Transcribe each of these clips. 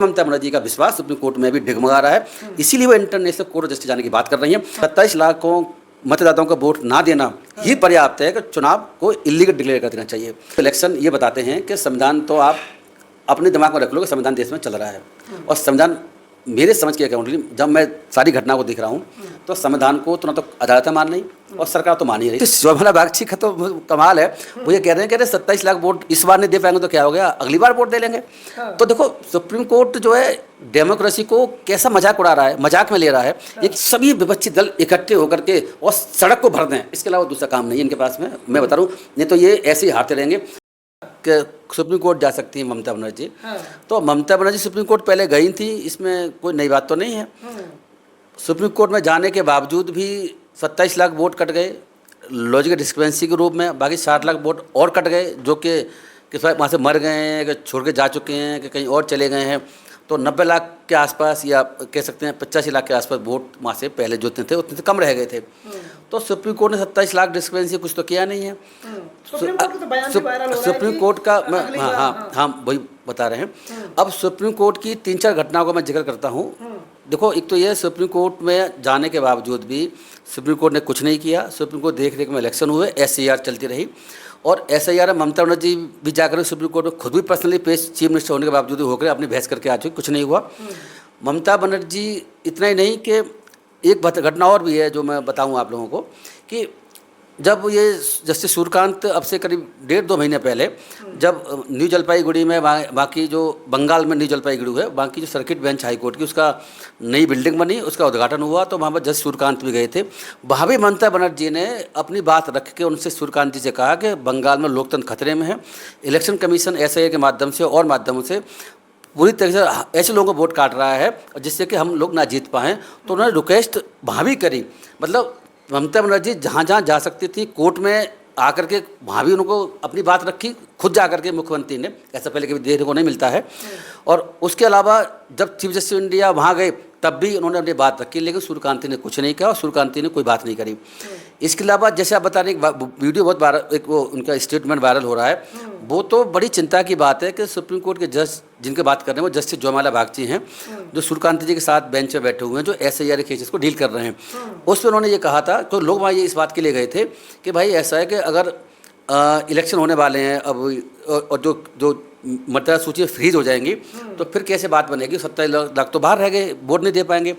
ममता बनर्जी का विश्वास supreme court में भी डगमगा रहा है, इसीलिए वो इंटरनेशनल कोर्ट ऑफ जस्टिस जाने की बात कर रही है। 27 लाख को मतदाताओं का वोट ना देना ही पर्याप्त है कि चुनाव को इलीगल डिक्लेयर कर देना चाहिए। इलेक्शन ये बताते हैं कि संविधान तो आप अपने दिमाग में रख लो कि संविधान देश में चल रहा है, और संविधान मेरे समझ के अकाउंटली जब मैं सारी घटना को देख रहा हूँ तो संविधान को तो ना तो अदालत मान नहीं और सरकार तो मान ही रही। तो शोभना बागची का तो कमाल है, वो ये कह रहे हैं कि 27 लाख वोट इस बार नहीं दे पाएंगे तो क्या हो गया, अगली बार वोट दे लेंगे। तो देखो सुप्रीम कोर्ट जो है डेमोक्रेसी को कैसा मजाक उड़ा रहा है, मजाक में ले रहा है। ये सभी विपक्षी दल इकट्ठे होकर के और सड़क को भर दें, इसके अलावा दूसरा काम नहीं है इनके पास में, मैं बता रहा हूँ। नहीं तो ये ऐसे ही हारते रहेंगे कि सुप्रीम कोर्ट जा सकती है ममता बनर्जी। तो ममता बनर्जी सुप्रीम कोर्ट पहले गई थी, इसमें कोई नई बात तो नहीं है। सुप्रीम कोर्ट में जाने के बावजूद भी 27 लाख वोट कट गए लॉजिकल डिस्क्रिपेंसी के रूप में, बाकी 60 लाख वोट और कट गए जो कि वहाँ से मर गए हैं, कि छोड़ के जा चुके हैं, कि कहीं और चले गए हैं। तो 90 लाख के आसपास या कह सकते हैं 85 लाख के आसपास वोट वहाँ से पहले जितने थे उतने से कम रह गए थे। तो सुप्रीम कोर्ट ने 27 लाख डिस्क्रिपेंसी कुछ तो किया नहीं है। सुप्रीम कोर्ट का हाँ वही बता रहे हैं। अब सुप्रीम कोर्ट की 3-4 घटनाओं का मैं जिक्र करता हूँ। देखो, एक तो ये सुप्रीम कोर्ट में जाने के बावजूद भी सुप्रीम कोर्ट ने कुछ नहीं किया। सुप्रीम कोर्ट देख रेख में इलेक्शन हुए, SIR चलती रही, और SIR ममता बनर्जी भी जाकर सुप्रीम कोर्ट में खुद भी पर्सनली पेश चीफ मिनिस्टर होने के बावजूद होकर अपनी बहस करके आ चुकी, कुछ नहीं हुआ। ममता बनर्जी इतना ही नहीं कि एक घटना और भी है जो मैं बताऊं आप लोगों को, कि जब ये जस्टिस सूर्यकांत अब से करीब 1.5-2 महीने पहले जब न्यू जलपाईगुड़ी में बाकी जो बंगाल में न्यू जलपाईगुड़ी है, बाकी जो सर्किट बेंच हाई कोर्ट की उसका नई बिल्डिंग बनी, उसका उद्घाटन हुआ, तो वहाँ पर जस्टिस सूर्यकांत भी गए थे। वहाँ भी ममता बनर्जी ने अपनी बात रख के उनसे सूर्यकांत जी से कहा कि बंगाल में लोकतंत्र खतरे में है, इलेक्शन कमीशन SIR के माध्यम से और माध्यमों से पूरी तरह से ऐसे लोगों को वोट काट रहा है जिससे कि हम लोग ना जीत पाएँ। तो उन्होंने रिक्वेस्ट वहाँ भी करी, मतलब ममता बनर्जी जहाँ जहाँ जा सकती थी कोर्ट में आकर के वहाँ भी उनको अपनी बात रखी, खुद जा कर के मुख्यमंत्री ने, ऐसा पहले कभी देखने को नहीं मिलता है। और उसके अलावा जब चीफ जस्टिस ऑफ इंडिया वहाँ गए तब भी उन्होंने अपनी बात रखी, लेकिन सूर्यकांती ने कुछ नहीं कहा और सूर्यकांती ने कोई बात नहीं करी। इसके अलावा जैसे आप बता रहे हैं वीडियो बहुत वायरल, एक वो उनका स्टेटमेंट वायरल हो रहा है, वो तो बड़ी चिंता की बात है कि सुप्रीम कोर्ट के जज जिनके बात कर रहे हैं वो जस्टिस जोयमाला बागची हैं, जो सूर्यकांती जी के साथ बेंच पे बैठे हुए हैं, जो SIR केसेस को डील कर रहे हैं। उसमें उन्होंने ये कहा था, तो लोग वहाँ ये इस बात के लिए गए थे कि भाई ऐसा है कि अगर इलेक्शन होने वाले हैं अब और जो मतदाता सूची फ्रीज हो जाएंगी तो फिर कैसे बात बनेगी, 27 लाख तो बाहर रह गए, वोट नहीं दे पाएंगे।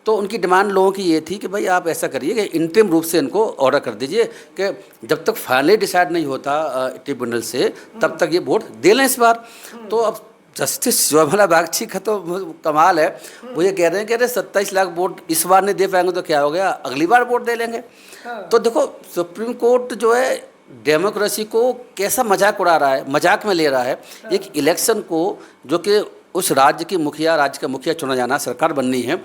तो उनकी डिमांड लोगों की ये थी कि भाई आप ऐसा करिए कि इंटरिम रूप से इनको ऑर्डर कर दीजिए कि जब तक फाइनली डिसाइड नहीं होता ट्रिब्यूनल से तब तक ये वोट दे लें इस बार। तो अब जस्टिस शोभना बागची का तो कमाल है, वो ये कह रहे हैं कि अरे 27 लाख वोट इस बार नहीं दे पाएंगे तो क्या हो गया, अगली बार वोट दे लेंगे। तो देखो सुप्रीम कोर्ट जो है डेमोक्रेसी को कैसा मजाक उड़ा रहा है, मजाक में ले रहा है। एक इलेक्शन को जो कि उस राज्य की मुखिया, राज्य का मुखिया चुना जाना, सरकार बननी है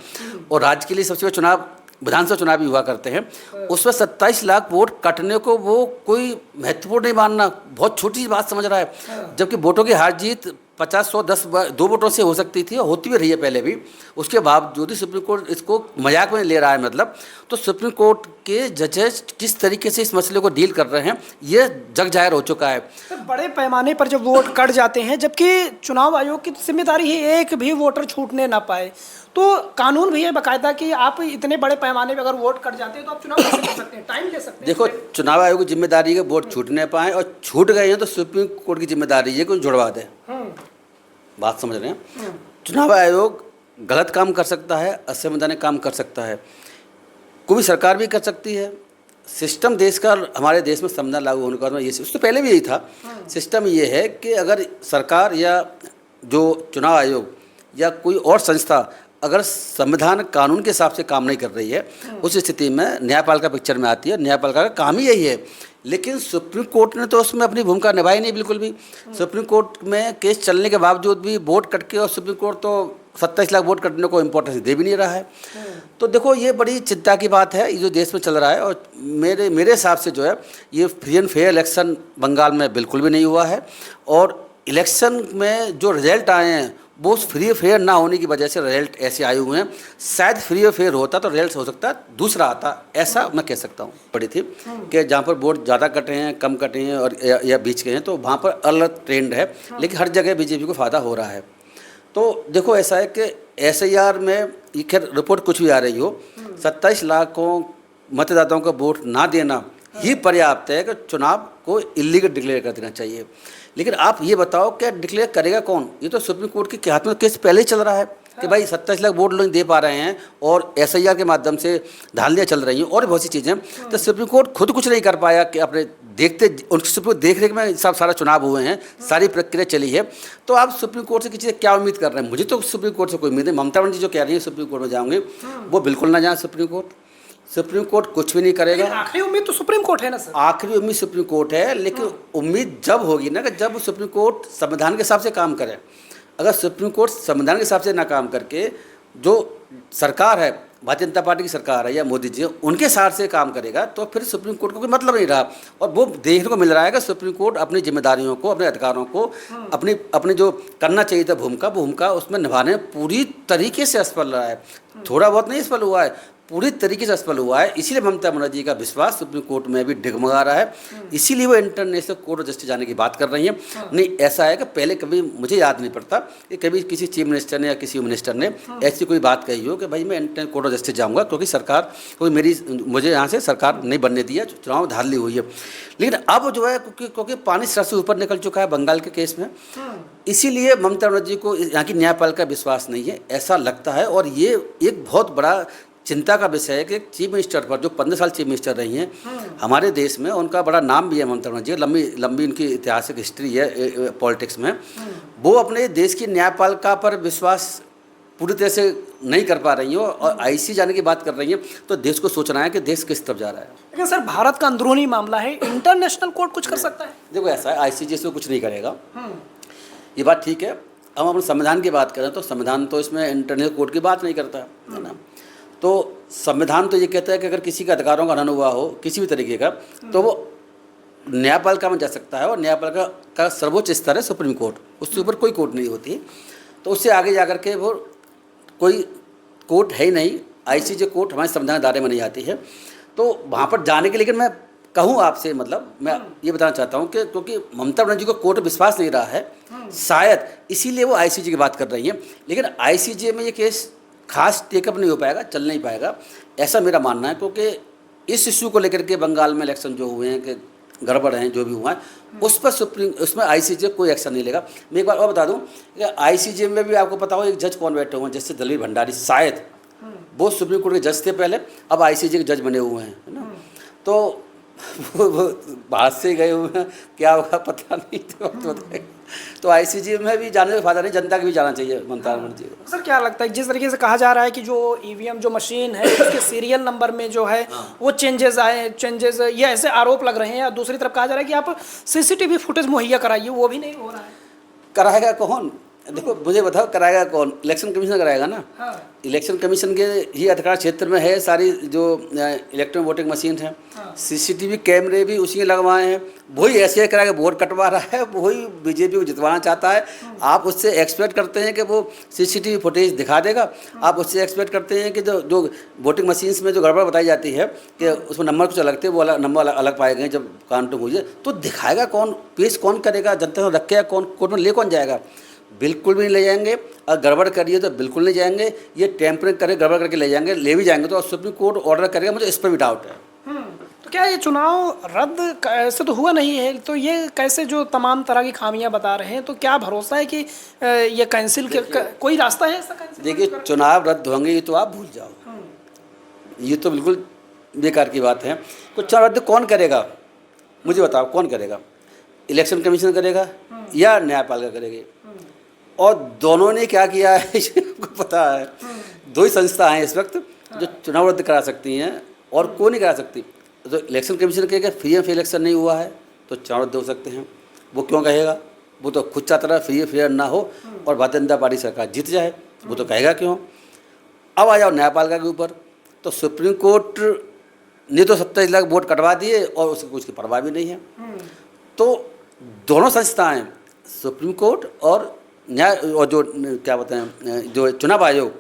और राज्य के लिए सबसे बड़ा चुनाव विधानसभा चुनाव भी हुआ करते हैं, उसमें 27 लाख वोट कटने को वो कोई महत्वपूर्ण नहीं मानना, बहुत छोटी सी बात समझ रहा है। जबकि वोटों की हार जीत 50, 100, 10, 2 वोटों से हो सकती थी और होती भी रही है पहले भी, उसके बावजूद ही सुप्रीम कोर्ट इसको मजाक में ले रहा है। मतलब तो सुप्रीम कोर्ट के जजेस किस तरीके से इस मसले को डील कर रहे हैं ये जग जाहिर हो चुका है। तो बड़े पैमाने पर जब वोट कट जाते हैं, जबकि चुनाव आयोग की जिम्मेदारी है एक भी वोटर छूटने ना पाए, तो कानून भी है बाकायदा कि आप इतने बड़े पैमाने पर अगर वोट कट जाते हैं तो आप चुनाव कैसे कर सकते हैं, टाइम ले सकते हैं। देखो, चुनाव आयोग की जिम्मेदारी है वोट छूटने पाए, और छूट गए हैं तो सुप्रीम कोर्ट की जिम्मेदारी है कि जुड़वा दे। बात समझ रहे हैं? चुनाव आयोग गलत काम कर सकता है, असंवैधानिक काम कर सकता है, कोई भी सरकार भी कर सकती है। सिस्टम देश का, हमारे देश में संविधान लागू होने का ये उससे पहले भी यही था। सिस्टम ये है कि अगर सरकार या जो चुनाव आयोग या कोई और संस्था अगर संविधान कानून के हिसाब से काम नहीं कर रही है, उस स्थिति में न्यायपालिका पिक्चर में आती है। न्यायपालिका का काम ही यही है, लेकिन सुप्रीम कोर्ट ने तो उसमें अपनी भूमिका निभाई नहीं बिल्कुल भी। सुप्रीम कोर्ट में केस चलने के बावजूद भी वोट कट के, और सुप्रीम कोर्ट तो 27 लाख वोट कटने को इम्पोर्टेंस दे भी नहीं रहा है। तो देखो, ये बड़ी चिंता की बात है ये जो देश में चल रहा है। और मेरे हिसाब से जो है ये free and fair election Bengal में बिल्कुल भी नहीं हुआ है, और इलेक्शन में जो रिजल्ट आए हैं वो फ्री फेयर ना होने की वजह से रिजल्ट ऐसे आए हुए हैं। शायद फ्री फेयर होता तो रिजल्ट हो सकता है दूसरा आता, ऐसा मैं कह सकता हूँ। पड़ी थी कि जहाँ पर वोट ज़्यादा कटे हैं, कम कटे हैं और या बीच के हैं, तो वहाँ पर अलग ट्रेंड है, लेकिन हर जगह बीजेपी को फ़ायदा हो रहा है। तो देखो ऐसा है कि SIR में ये खैर रिपोर्ट कुछ भी आ रही हो, 27 लाखों मतदाताओं का वोट ना देना ही पर्याप्त है कि चुनाव को इलीगल डिक्लेयर कर देना चाहिए। लेकिन आप ये बताओ क्या डिक्लेयर करेगा कौन? ये तो सुप्रीम कोर्ट के हाथ में केस पहले ही चल रहा है कि भाई 27 लाख वोट लोग दे पा रहे हैं और SIR के माध्यम से धांधलियाँ चल रही हैं और बहुत सी चीज़ें। तो सुप्रीम कोर्ट खुद कुछ नहीं कर पाया कि अपने देखते उनके सुप्रीम देख रेख में सब सारा चुनाव हुए हैं, सारी प्रक्रिया चली है। तो आप सुप्रीम कोर्ट से किसी से क्या उम्मीद कर रहे हैं? मुझे तो सुप्रीम कोर्ट से कोई उम्मीद नहीं। ममता बनर्जी जो कह रही है सुप्रीम कोर्ट में जाऊँगे, वो बिल्कुल ना जाए सुप्रीम कोर्ट। सुप्रीम कोर्ट कुछ भी नहीं करेगा। आखिरी उम्मीद तो सुप्रीम कोर्ट है ना सर? आखिरी उम्मीद सुप्रीम कोर्ट है, लेकिन उम्मीद जब होगी ना कि जब सुप्रीम कोर्ट संविधान के हिसाब से काम करे। अगर सुप्रीम कोर्ट संविधान के हिसाब से ना काम करके जो सरकार है, भारतीय जनता पार्टी की सरकार है या मोदी जी, उनके हिसाब से काम करेगा तो फिर सुप्रीम कोर्ट को कोई मतलब नहीं रहा। और वो देखने को मिल रहा है कि सुप्रीम कोर्ट अपनी जिम्मेदारियों को, अपने अधिकारों को, अपनी जो करना चाहिए था भूमिका उसमें निभाने पूरी तरीके से असफल रहा है। थोड़ा बहुत नहीं असफल हुआ है, पूरी तरीके से असफल हुआ है। इसीलिए ममता बनर्जी का विश्वास सुप्रीम कोर्ट में भी डगमगा रहा है। इसीलिए वो इंटरनेशनल कोर्ट ऑफ जस्टिस जाने की बात कर रही हैं। नहीं, ऐसा है कि पहले कभी मुझे याद नहीं पड़ता कि कभी किसी चीफ मिनिस्टर ने या किसी मिनिस्टर ने ऐसी कोई बात कही हो कि भाई मैं इंटरनेशनल कोर्ट ऑफ जस्टिस जाऊँगा क्योंकि सरकार मुझे यहाँ से सरकार नहीं बनने दिया, चुनाव धांधली हुई है। लेकिन अब जो है क्योंकि पानी सर से ऊपर निकल चुका है बंगाल के केस में, इसीलिए ममता बनर्जी को यहाँ की न्यायपालिका विश्वास नहीं है, ऐसा लगता है। और ये एक बहुत बड़ा चिंता का विषय है कि चीफ मिनिस्टर पर जो 15 साल चीफ मिनिस्टर रही हैं हमारे देश में, उनका बड़ा नाम भी है ममता बनर्जी, लंबी उनकी ऐतिहासिक हिस्ट्री है पॉलिटिक्स में। वो अपने देश की न्यायपालिका पर विश्वास पूरी तरह से नहीं कर पा रही हो और ICC जाने की बात कर रही हैं। तो देश को सोचना है कि देश किस तरफ जा रहा है। लेकिन सर भारत का अंदरूनी मामला है, इंटरनेशनल कोर्ट कुछ कर सकता है? देखो ऐसा है, ICC इसमें कुछ नहीं करेगा, ये बात ठीक है। हम अपने संविधान की बात करें तो संविधान तो इसमें इंटरनेशनल कोर्ट की बात नहीं करता है ना। तो संविधान तो ये कहता है कि अगर किसी का अधिकारों का हनन हुआ हो किसी भी तरीके का तो वो न्यायपालिका में जा सकता है। और न्यायपालिका का सर्वोच्च स्तर है सुप्रीम कोर्ट, उससे ऊपर कोई कोर्ट नहीं होती। तो उससे आगे जा कर के वो कोई कोर्ट है ही नहीं। ICJ कोर्ट हमारे संविधान दायरे में नहीं आती है। तो वहाँ पर जाने के, लेकिन मैं कहूँ आपसे, मतलब मैं ये बताना चाहता हूँ कि क्योंकि ममता बनर्जी को कोर्ट विश्वास नहीं रहा है शायद, इसीलिए वो ICJ की बात कर रही हैं। लेकिन ICJ में ये केस खास टेकअप नहीं हो पाएगा, चल नहीं पाएगा, ऐसा मेरा मानना है। क्योंकि इस इशू को लेकर के बंगाल में इलेक्शन जो हुए हैं कि गड़बड़ हैं, जो भी हुआ है, उस पर उसमें ICJ कोई एक्शन नहीं लेगा। मैं एक बार और बता दूं कि ICJ में भी आपको पता हो एक जज कौन बैठे हुए हैं, जैसे दलील भंडारी, शायद वो सुप्रीम कोर्ट के जज थे पहले, अब ICJ के जज बने हुए हैं, है ना। तो वो बाहर से गए हुए हैं, क्या होगा पता नहीं। तो ICJ में भी जाने का फायदा नहीं, जनता को भी जाना चाहिए ममता बनर्जी को। सर क्या लगता है, जिस तरीके से कहा जा रहा है कि जो EVM जो मशीन है उसके सीरियल नंबर में जो है वो चेंजेस ये ऐसे आरोप लग रहे हैं, या दूसरी तरफ कहा जा रहा है कि आप CCTV फुटेज मुहैया कराइए, वो भी नहीं हो रहा है। कराएगा कौन? देखो मुझे बताओ, कराएगा कौन? इलेक्शन कमीशन कराएगा ना। इलेक्शन कमीशन के ही अधिकार क्षेत्र में है सारी जो इलेक्ट्रॉनिक वोटिंग मशीन है। CCTV कैमरे भी उसी लगवाए हैं, वही ऐसे कराएगा, वोट कटवा रहा है, वही बीजेपी को जितवाना चाहता है। आप उससे एक्सपेक्ट करते हैं कि वो CCTV फुटेज दिखा देगा? आप उससे एक्सपेक्ट करते हैं कि जो वोटिंग मशीन्स में जो गड़बड़ बताई जाती है कि उसमें नंबर कुछ अलग थे, वो नंबर अलग पाए गए जब काउंटिंग हुई है, तो दिखाएगा कौन? पेश कौन करेगा? जनता से रखेगा कौन? कोर्ट में ले कौन जाएगा? बिल्कुल भी नहीं ले जाएंगे। अगर गड़बड़ करिए तो बिल्कुल नहीं जाएंगे। ये टेम्परिंग करे, गड़बड़ करके ले जाएंगे, ले भी जाएंगे तो सुप्रीम कोर्ट ऑर्डर करेगा, मुझे इस पर भी डाउट है। तो क्या ये चुनाव रद्द ऐसे तो हुआ नहीं है, तो ये कैसे जो तमाम तरह की खामियां बता रहे हैं, तो क्या भरोसा है कि ये कैंसिल कोई रास्ता है ऐसा कैंसिल? देखिए, चुनाव रद्द होंगे ये तो आप भूल जाओ, ये तो बिल्कुल बेकार की बात है। कुछ चुनाव रद्द कौन करेगा मुझे बताओ? कौन करेगा? इलेक्शन कमीशन करेगा या न्यायपालिका करेगी? और दोनों ने क्या किया है आपको पता है। दो ही संस्था हैं इस वक्त जो चुनाव रद्द करा सकती हैं और कोई नहीं करा सकती। तो इलेक्शन कमीशन कहेगा फ्री एंड फेयर इलेक्शन नहीं हुआ है तो चुनाव रद्द हो सकते हैं। वो क्यों कहेगा? वो तो खुद चाहता रहा फ्री एंड फेयर ना हो और भारतीय जनता पार्टी सरकार जीत जाए, वो तो कहेगा क्यों। अब आ जाओ न्यायपालिका के ऊपर, तो सुप्रीम कोर्ट ने तो 27 लाख वोट कटवा दिए और उसकी कुछ की परवाह भी नहीं है। तो दोनों संस्थाएं, सुप्रीम कोर्ट और न्याय और जो क्या बताएं जो चुनाव आयोग,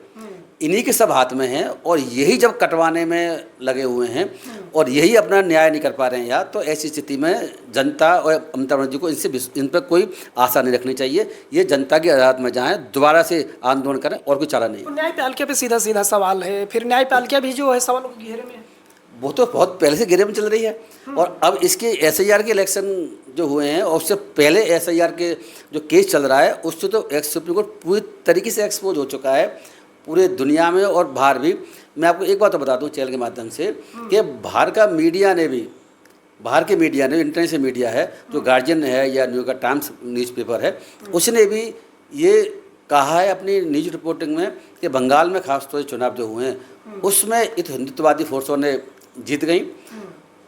इन्हीं के सब हाथ में हैं। और यही जब कटवाने में लगे हुए हैं और यही अपना न्याय नहीं कर पा रहे हैं यहाँ, तो ऐसी स्थिति में जनता और ममता बनर्जी को इन पर कोई आशा नहीं रखनी चाहिए। ये जनता की अदालत में जाएं, दोबारा से आंदोलन करें, और कोई चारा नहीं। तो न्यायपालिका पे सीधा सीधा सवाल है, फिर न्यायपालिका भी जो है सवालों के घेरे में है। वो तो बहुत पहले से घेरे में चल रही है, और अब इसके SIR के इलेक्शन जो हुए हैं और उससे पहले SIR के जो केस चल रहा है, उससे तो सुप्रीम कोर्ट पूरी तरीके से एक्सपोज हो चुका है पूरे दुनिया में और बाहर भी। मैं आपको एक बात तो बता दूं चैनल के माध्यम से कि बाहर के मीडिया ने, इंटरनेशनल मीडिया है जो गार्जियन है या न्यूयॉर्क टाइम्स न्यूज़पेपर है, उसने भी ये कहा है अपनी न्यूज रिपोर्टिंग में कि बंगाल में खासतौर से चुनाव जो हुए हैं उसमें हिंदुत्ववादी फोर्सों ने जीत गई।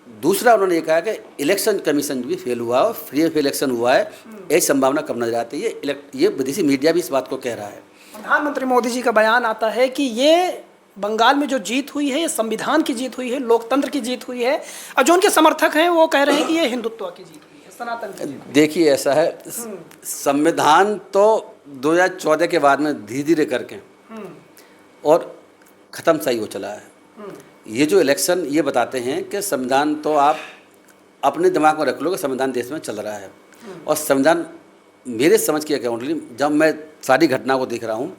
दूसरा उन्होंने ये कहा कि इलेक्शन कमीशन भी फेल हुआ और फ्री एंड फेयर इलेक्शन हुआ है, ऐसी संभावना कम नजर आती है। ये विदेशी मीडिया भी इस बात को कह रहा है। प्रधानमंत्री मोदी जी का बयान आता है कि ये बंगाल में जो जीत हुई है ये संविधान की जीत हुई है, लोकतंत्र की जीत हुई है, और जो उनके समर्थक हैं वो कह रहे हैं कि ये हिंदुत्व की जीत हुई है, सनातन की जीत। देखिए ऐसा है, संविधान तो 2014 के बाद में धीरे धीरे करके और ख़त्म सही हो चला है। ये जो इलेक्शन ये बताते हैं कि संविधान तो आप अपने दिमाग में रख लो कि संविधान देश में चल रहा है, और संविधान मेरे समझ के अकाउंटली जब मैं सारी घटना को देख रहा हूँ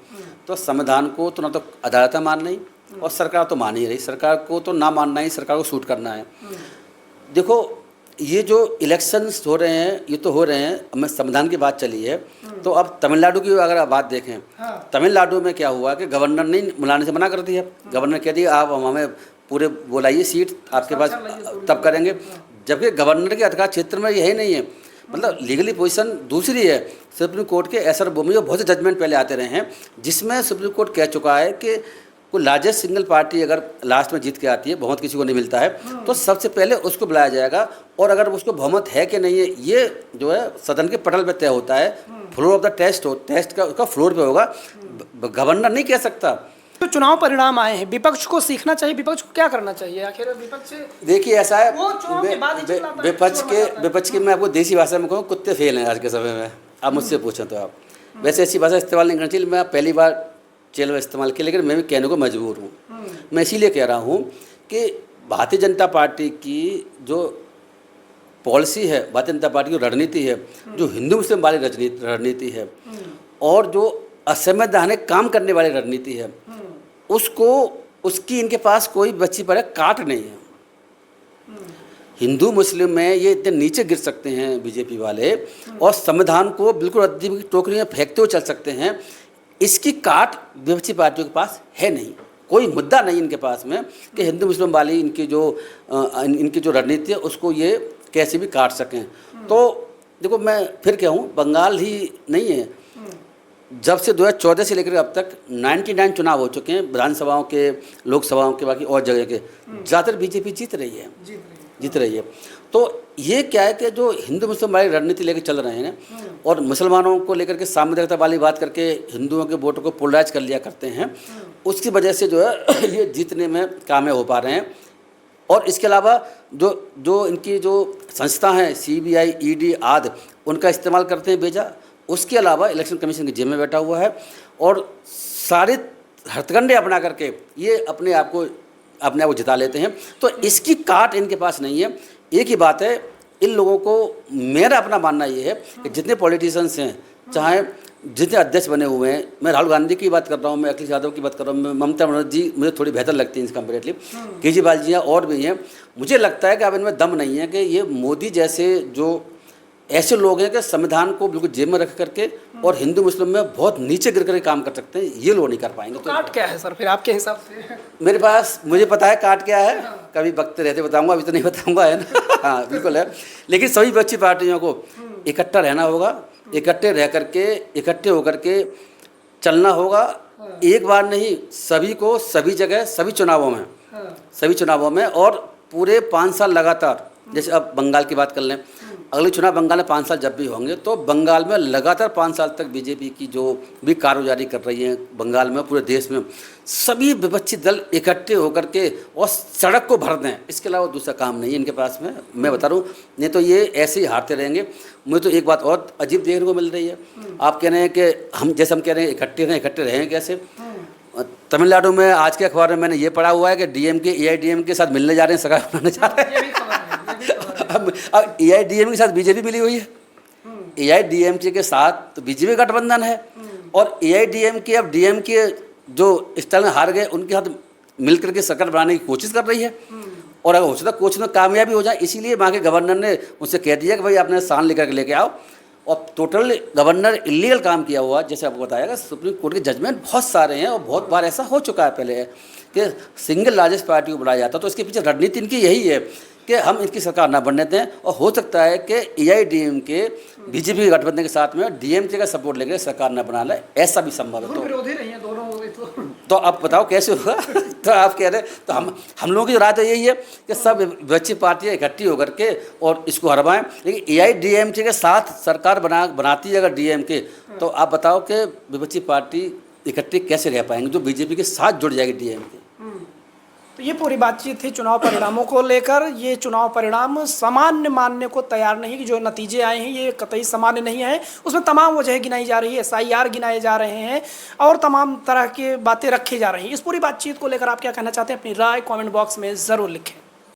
तो संविधान को तो ना तो अदालतें मान रही और सरकार तो मान ही रही। सरकार को तो ना मानना ही सरकार को सूट करना है। देखो ये जो इलेक्शंस हो रहे हैं ये तो हो रहे हैं, हमें संविधान की बात चली है, तो अब तमिलनाडु की अगर आप बात देखें, तमिलनाडु में क्या हुआ कि गवर्नर ने बुलाने से मना कर दिया। गवर्नर कह दिया आप हमें पूरे बुलाइए, सीट आपके पास तब करेंगे, जबकि गवर्नर के अधिकार क्षेत्र में यही नहीं है। मतलब लीगली पोजीशन दूसरी है। सुप्रीम कोर्ट के ऐसा भूमि में बहुत से जजमेंट पहले आते रहे हैं जिसमें सुप्रीम कोर्ट कह चुका है कि कोई लार्जेस्ट सिंगल पार्टी अगर लास्ट में जीत के आती है, बहुमत किसी को नहीं मिलता है, तो सबसे पहले उसको बुलाया जाएगा, और अगर उसको बहुमत है कि नहीं है ये जो है सदन के पटल पे तय होता है। फ्लोर ऑफ द टेस्ट का उसका फ्लोर पे होगा, गवर्नर नहीं कह सकता। तो चुनाव परिणाम आए हैं, विपक्ष को सीखना चाहिए, विपक्ष को क्या करना चाहिए आखिर? विपक्ष देखिए ऐसा है, वो चुनाव के बाद ही चुनाव पर विपक्ष के मैं आपको देसी भाषा में कहूँ कुत्ते फेल हैं आज के समय में। आप मुझसे पूछें तो आप वैसे ऐसी भाषा इस्तेमाल नहीं करनी चाहिए। मैं पहली बार चैनल में इस्तेमाल किया, लेकिन मैं भी कहने को मजबूर हूँ। मैं इसीलिए कह रहा हूँ कि भारतीय जनता पार्टी की जो पॉलिसी है, भारतीय जनता पार्टी की रणनीति है, जो हिंदू मुस्लिम वाली रणनीति है और जो असंवैधानिक काम करने वाली रणनीति है, उसकी इनके पास कोई बच्ची पड़े काट नहीं है। हिंदू मुस्लिम में ये इतने नीचे गिर सकते हैं बीजेपी वाले, और संविधान को बिल्कुल रद्दी की टोकरी में फेंकते हुए चल सकते हैं। इसकी काट विपक्षी पार्टियों के पास है नहीं, कोई मुद्दा नहीं इनके पास में कि हिंदू मुस्लिम वाली इनकी जो रणनीति है उसको ये कैसे भी काट सकें। तो देखो मैं फिर कहूँ, बंगाल ही नहीं है, जब से 2014 से लेकर अब तक 99 चुनाव हो चुके हैं, विधानसभाओं के, लोकसभाओं के, बाकी और जगह के, ज़्यादातर बीजेपी जीत रही है। तो ये क्या है कि जो हिंदू मुस्लिम वाली रणनीति लेकर चल रहे हैं और मुसलमानों को लेकर के सामुदायिकता वाली बात करके हिंदुओं के वोटों को पोलराइज कर लिया करते हैं, उसकी वजह से जो है ये जीतने में कामयाब हो पा रहे हैं। और इसके अलावा जो इनकी जो संस्था हैं CBI, ED आदि, उनका इस्तेमाल करते हैं बेजा। उसके अलावा इलेक्शन कमीशन की जेब में बैठा हुआ है और सारे हथकंडे अपना करके ये अपने आप को जिता लेते हैं। तो इसकी काट इनके पास नहीं है। एक ही बात है, इन लोगों को, मेरा अपना मानना ये है कि जितने पॉलिटिशियंस हैं, चाहे जितने अध्यक्ष बने हुए हैं, मैं राहुल गांधी की बात कर रहा हूँ, मैं अखिलेश यादव की बात कर रहा हूँ, ममता बनर्जी जी मुझे थोड़ी बेहतर लगती है इस कंपेरेटिवली, केजरीवाल जी और भी हैं, मुझे लगता है कि अब इनमें दम नहीं है कि ये मोदी जैसे जो ऐसे लोग हैं कि संविधान को बिल्कुल जेब में रख करके और हिंदू मुस्लिम में बहुत नीचे गिर करके काम कर सकते हैं, ये लोग नहीं कर पाएंगे। तो काट क्या है सर फिर आपके हिसाब से? मेरे पास, मुझे पता है काट क्या है, कभी वक्त रहते बताऊंगा, अभी तो नहीं बताऊंगा, है ना। हाँ बिल्कुल है, लेकिन सभी विपक्षी पार्टियों को इकट्ठा रहना होगा, इकट्ठे रह करके, इकट्ठे होकर के चलना होगा। एक बार नहीं, सभी को सभी जगह, सभी चुनावों में और पूरे 5 साल लगातार। जैसे अब बंगाल की बात कर लें, अगले चुनाव बंगाल में 5 साल जब भी होंगे तो बंगाल में लगातार 5 साल तक बीजेपी की जो भी कारगुजारी कर रही है बंगाल में, पूरे देश में सभी विपक्षी दल इकट्ठे होकर के और सड़क को भर दें, इसके अलावा दूसरा काम नहीं है इनके पास में। मैं बता रहा हूँ, नहीं तो ये ऐसे ही हारते रहेंगे। मुझे तो एक बात और अजीब देखने को मिल रही है, आप कह रहे हैं कि हम कह रहे हैं इकट्ठे रहें कैसे। तमिलनाडु में आज के अखबार में मैंने ये पढ़ा हुआ है कि डीएमके एआईडीएमके के साथ मिलने जा रहे हैं, सरकार बनाने जा रहे हैं। ये भी खबर है, ये भी खबर है। अब एआईडीएमके के साथ बीजेपी मिली हुई है, एआईडीएमके के साथ तो बीजेपी गठबंधन है, और एआईडीएमके अब डीएमके जो स्टाइल में हार गए उनके साथ मिलकर के सरकार बनाने की कोशिश कर रही है। और अगर हो सकता है कोशिश में कामयाबी हो जाए, इसीलिए वहाँ के गवर्नर ने उनसे कह दिया कि भाई आपने शान लेकर के लेके आओ। और टोटल गवर्नर इलीगल काम किया हुआ, जैसे आपको बताया, सुप्रीम कोर्ट के जजमेंट बहुत सारे हैं और बहुत बार ऐसा हो चुका है पहले कि सिंगल लार्जेस्ट पार्टी को बुलाया जाता, तो इसके पीछे रणनीति इनकी यही है कि हम इनकी सरकार ना बनने दें। और हो सकता है कि एआईडीएमके बीजेपी गठबंधन के साथ में डीएमके का सपोर्ट लेकर सरकार न बना ले, ऐसा भी संभव है। दोनों विरोधी रही हैं दोनों तो आप बताओ कैसे होगा? तो आप कह रहे, तो हम लोगों की राय तो यही है कि सब विपक्षी पार्टियाँ इकट्ठी होकर के और इसको हरवाएं। लेकिन एआईडीएमके के साथ सरकार बनाती है अगर डीएमके, तो आप बताओ कि विपक्षी पार्टी इकट्ठी कैसे रह पाएंगे जो बीजेपी के साथ जुड़ जाएगी डीएमके। तो ये पूरी बातचीत थी चुनाव परिणामों को लेकर। ये चुनाव परिणाम सामान्य मानने को तैयार नहीं कि जो नतीजे आए हैं ये कतई सामान्य नहीं है। उसमें तमाम वजह गिनाई जा रही है, SIR गिनाए जा रहे हैं और तमाम तरह की बातें रखी जा रही हैं। इस पूरी बातचीत को लेकर आप क्या कहना चाहते हैं? अपनी राय कमेंट बॉक्स में ज़रूर लिखें।